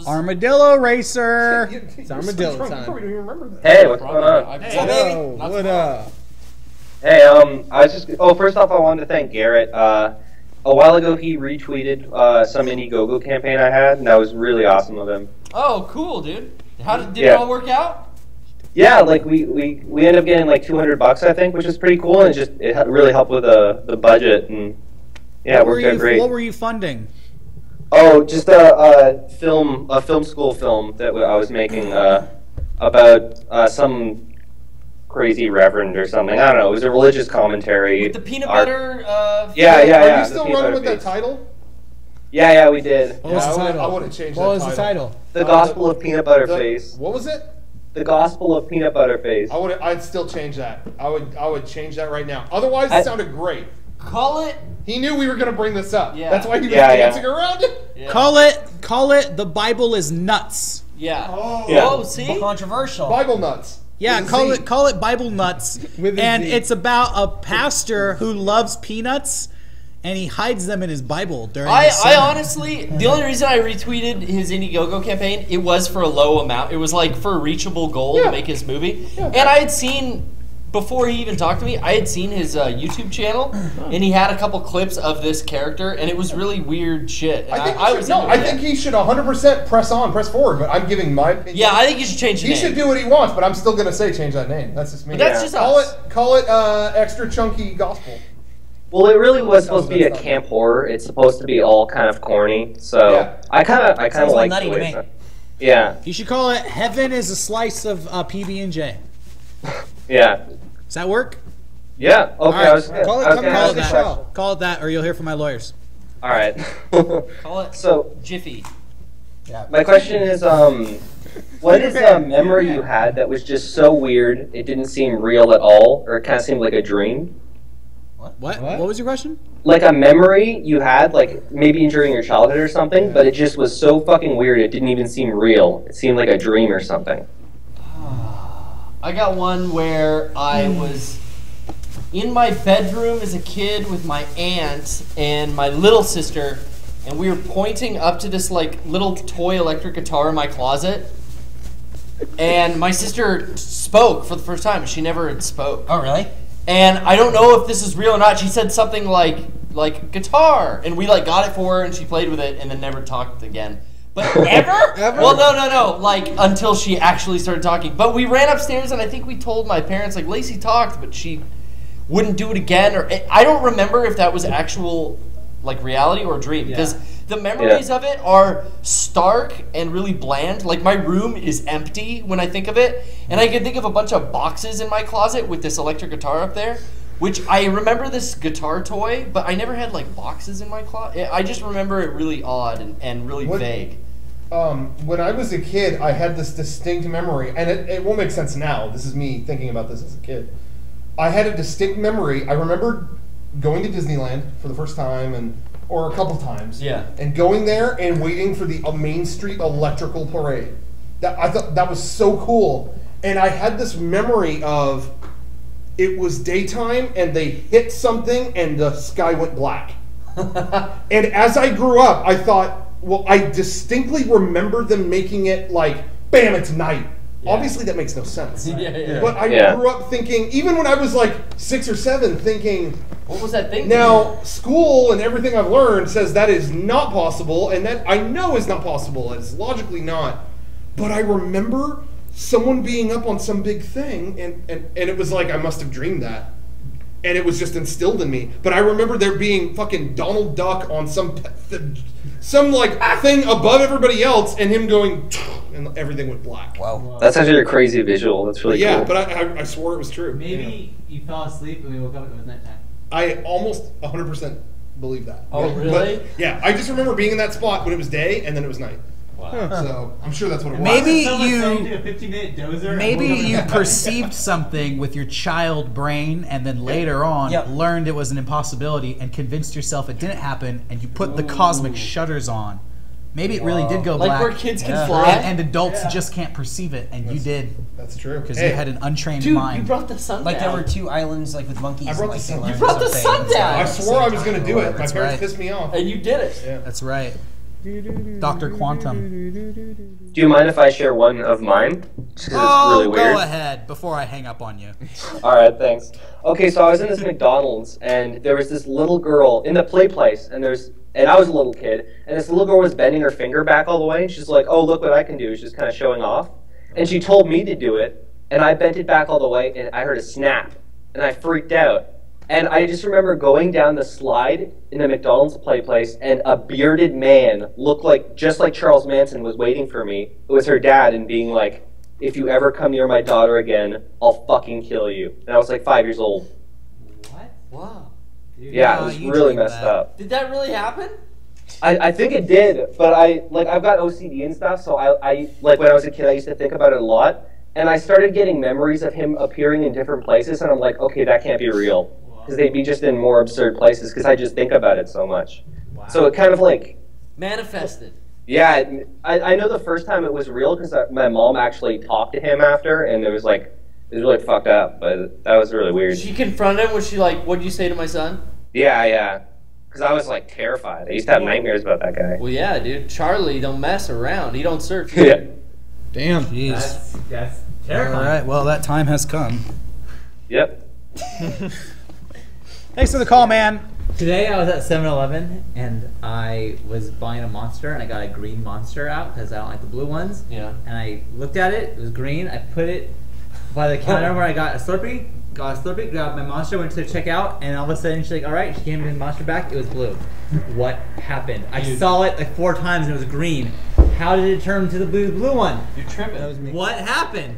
Armadillo Racer. It's armadillo time. Hey, what's going on? Hey, yo, what up? Hey, I was just. Oh, first off, I wanted to thank Garrett. A while ago, he retweeted some Indiegogo campaign I had, and that was really awesome of him. Oh, cool, dude. How did it all work out? Yeah, like we ended up getting like $200, I think, which is pretty cool, and it really helped with the budget, and yeah, it worked out great. What were you funding? Oh, just a film school film that I was making about some crazy reverend or something. I don't know. It was a religious commentary. With the peanut butter. Yeah. Are you still running with that title? Yeah, we did. What was the title? I would have changed that title. What was the title? The Gospel of Peanut Butter Face. What was it? The Gospel of Peanut Butter Face. I'd still change that. I would change that right now. Otherwise, it sounded great. Call it. He knew we were going to bring this up. Yeah. That's why he was dancing around it. Yeah. Call it. The Bible is nuts. Yeah. Oh, see, controversial. Bible nuts. Yeah, call it Bible nuts. And it's about a pastor who loves peanuts, and he hides them in his Bible during. I honestly, the only reason I retweeted his Indiegogo campaign, it was for a low amount. It was like for a reachable goal to make his movie. Yeah. And I had seen. Before he even talked to me, I had seen his YouTube channel, and he had a couple clips of this character, and it was really weird shit. I think he should 100% press forward, but I'm giving my opinion. Yeah, I think you should change the name. He should do what he wants, but I'm still going to say change that name. That's just me. But that's just us. Call it extra chunky gospel. Well, it really was supposed to be a camp horror. It's supposed to be all kind of corny, so I kind of like the way it's. Yeah. You should call it Heaven is a Slice of PB&J. Yeah. Does that work? Yeah. Okay. Right. Call it that, or you'll hear from my lawyers. All right. Call it Jiffy. Yeah. My question is, what is a memory you had that was just so weird it didn't seem real at all, or it kind of seemed like a dream? What was your question? Like a memory you had, like maybe during your childhood or something, but it just was so fucking weird it didn't even seem real. It seemed like a dream or something. I got one where I was in my bedroom as a kid with my aunt and my little sister, and we were pointing up to this like little toy electric guitar in my closet, and my sister spoke for the first time. She never had spoke. Oh, really? And I don't know if this is real or not. She said something like guitar, and we like got it for her, and she played with it, and then never talked again. But ever? Well, no. Like, until she actually started talking. But we ran upstairs, and I think we told my parents, like, Lacey talked, but she wouldn't do it again. Or I don't remember if that was actual, like, reality or dream. Because the memories of it are stark and really bland. Like, my room is empty when I think of it. And I can think of a bunch of boxes in my closet with this electric guitar up there. Which I remember this guitar toy, but I never had like boxes in my closet. I just remember it really odd and really vague. When I was a kid, I had this distinct memory, and it won't make sense now. This is me thinking about this as a kid. I had a distinct memory. I remember going to Disneyland for the first time, or a couple times. Yeah. And going there and waiting for the Main Street Electrical Parade. I thought that was so cool, and I had this memory of. It was daytime, and they hit something, and the sky went black. And as I grew up, I thought, well, I distinctly remember them making it like, bam, it's night. Yeah. Obviously, that makes no sense. But I grew up thinking, even when I was like 6 or 7, thinking, what was that thing? Now, school and everything I've learned says that is not possible, and that I know is not possible. It's logically not. But I remember someone being up on some big thing, and it was like I must have dreamed that, and it was just instilled in me. But I remember there being fucking Donald Duck on some like thing above everybody else, and him going, and everything went black. Wow, that's actually a crazy visual. That's really cool. Yeah, but I swore it was true. Maybe you fell asleep and we woke up and it was nighttime. I almost 100% believe that. Oh, really? But, yeah, I just remember being in that spot when it was day, and then it was night. Wow. So I'm sure that's what it was. Maybe you perceived something with your child brain, and then later on learned it was an impossibility and convinced yourself it didn't happen, and you put the cosmic shutters on. Maybe it really did go black. Like where kids can fly? And adults just can't perceive it, and you did. That's true. Because you had an untrained mind. Dude, you brought the sun down. Like there were 2 islands like with monkeys. I brought the sun. You brought the sun down. I swore I was going to do it. My parents pissed me off. And you did it. Yeah. That's right. Dr. Quantum. Do you mind if I share one of mine? Just 'cause it's really weird. Go ahead before I hang up on you. All right, thanks. Okay, so I was in this McDonald's, and there was this little girl in the play place, and I was a little kid, and this little girl was bending her finger back all the way, and she's like, "Oh, look what I can do." She's kind of showing off, and she told me to do it, and I bent it back all the way, and I heard a snap, and I freaked out. And I just remember going down the slide in the McDonald's play place, and a bearded man looked like, just like Charles Manson, was waiting for me. It was her dad, and being like, "If you ever come near my daughter again, I'll fucking kill you." And I was like 5 years old. What? Wow. Dude. Yeah, it was really messed up. Did that really happen? I think it did, but I've got OCD and stuff, so I like when I was a kid, I used to think about it a lot, and I started getting memories of him appearing in different places, and I'm like, okay, that can't be real. Because they'd be just in more absurd places because I just think about it so much. Wow. So it kind of like... Manifested. Yeah, I know the first time it was real because my mom actually talked to him after, and it was really fucked up, but that was really weird. She confronted him? Was she like, "What'd you say to my son?" Yeah. Because I was like terrified. I used to have nightmares about that guy. Well, yeah, dude. Charlie don't mess around. He don't surf. Yeah. Damn. Jeez. That's terrifying. All right, well, that time has come. Yep. Thanks for the call, man. Today I was at 7-Eleven and I was buying a Monster and I got a green Monster out because I don't like the blue ones. Yeah. And I looked at it. It was green. I put it by the counter where I got a Slurpee. Grabbed my Monster, went to the checkout, and all of a sudden she's like, "All right." She gave me the Monster back. It was blue. What happened? I saw it like 4 times and it was green. How did it turn to the blue one? You're tripping. What happened?